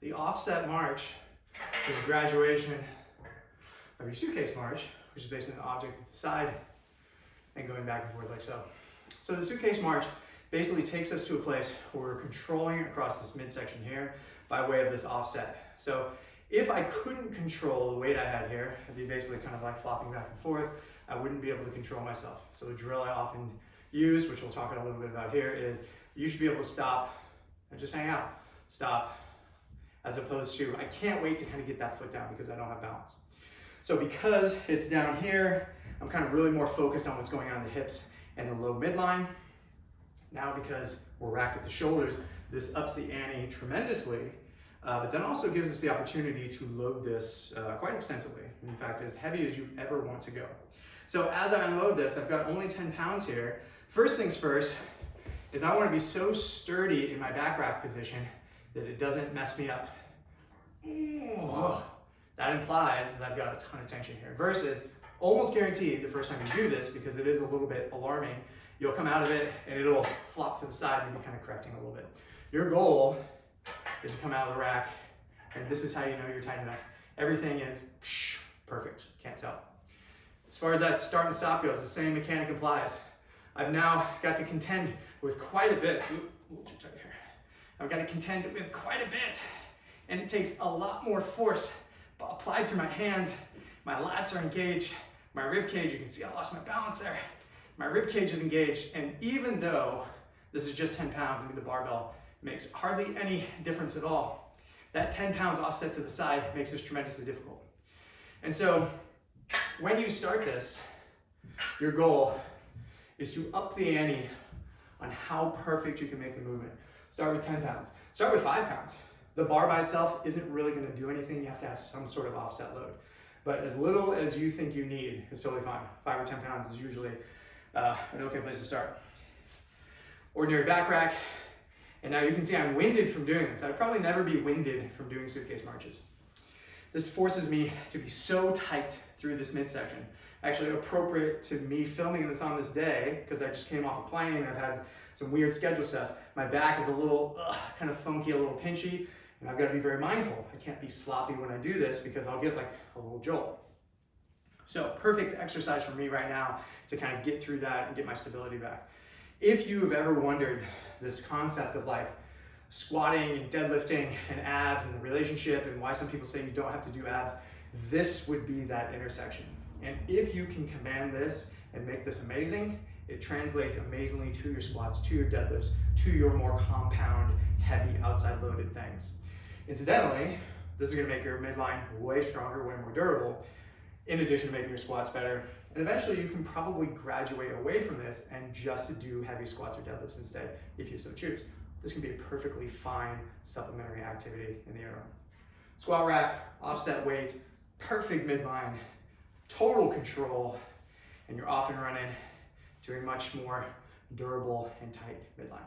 The offset march is a graduation of your suitcase march, which is based on the object at the side and going back and forth like so. So the suitcase march basically takes us to a place where we're controlling across this midsection here by way of this offset. So if I couldn't control the weight I had here, I'd be basically kind of like flopping back and forth. I wouldn't be able to control myself. So the drill I often use, which we'll talk a little bit about here, is you should be able to stop and just hang out. Stop, as opposed to, I can't wait to kind of get that foot down because I don't have balance. So because it's down here, I'm kind of really more focused on what's going on in the hips and the low midline. Now because we're racked at the shoulders, this ups the ante tremendously, but then also gives us the opportunity to load this quite extensively. In fact, as heavy as you ever want to go. So as I unload this, I've got only 10 pounds here. First things first is I want to be so sturdy in my back rack position that it doesn't mess me up. Oh, that implies that I've got a ton of tension here. Versus, almost guaranteed the first time you do this, because it is a little bit alarming, you'll come out of it and it'll flop to the side and be kind of correcting a little bit. Your goal is to come out of the rack, and this is how you know you're tight enough. Everything is perfect, can't tell. As far as that start and stop goes, the same mechanic applies. I've now got to contend with quite a bit. Ooh, a little too tight here. I've got to contend with quite a bit, and it takes a lot more force applied through my hands. My lats are engaged. My rib cage, you can see I lost my balance there. My rib cage is engaged, and even though this is just 10 pounds, I mean the barbell makes hardly any difference at all. That 10 pounds offset to the side makes this tremendously difficult. And so when you start this, your goal is to up the ante on how perfect you can make the movement. Start with 10 pounds. Start with 5 pounds. The bar by itself isn't really going to do anything. You have to have some sort of offset load. But as little as you think you need is totally fine. 5 or 10 pounds is usually an okay place to start. Ordinary back rack. And now you can see I'm winded from doing this. I'd probably never be winded from doing suitcase marches. This forces me to be so tight through this midsection. Actually appropriate to me filming this on this day, because I just came off a plane and I've had some weird schedule stuff. My back is a little kind of funky, a little pinchy, and I've got to be very mindful. I can't be sloppy when I do this because I'll get like a little jolt. So perfect exercise for me right now to kind of get through that and get my stability back. If you have ever wondered this concept of like squatting and deadlifting and abs and the relationship and why some people say you don't have to do abs, this would be that intersection. And if you can command this and make this amazing, it translates amazingly to your squats, to your deadlifts, to your more compound, heavy, outside loaded things. Incidentally, this is gonna make your midline way stronger, way more durable, in addition to making your squats better. And eventually you can probably graduate away from this and just do heavy squats or deadlifts instead, if you so choose. This can be a perfectly fine supplementary activity in the interim. Squat rack, offset weight, perfect midline, total control, and you're off and running, doing much more durable and tight midline.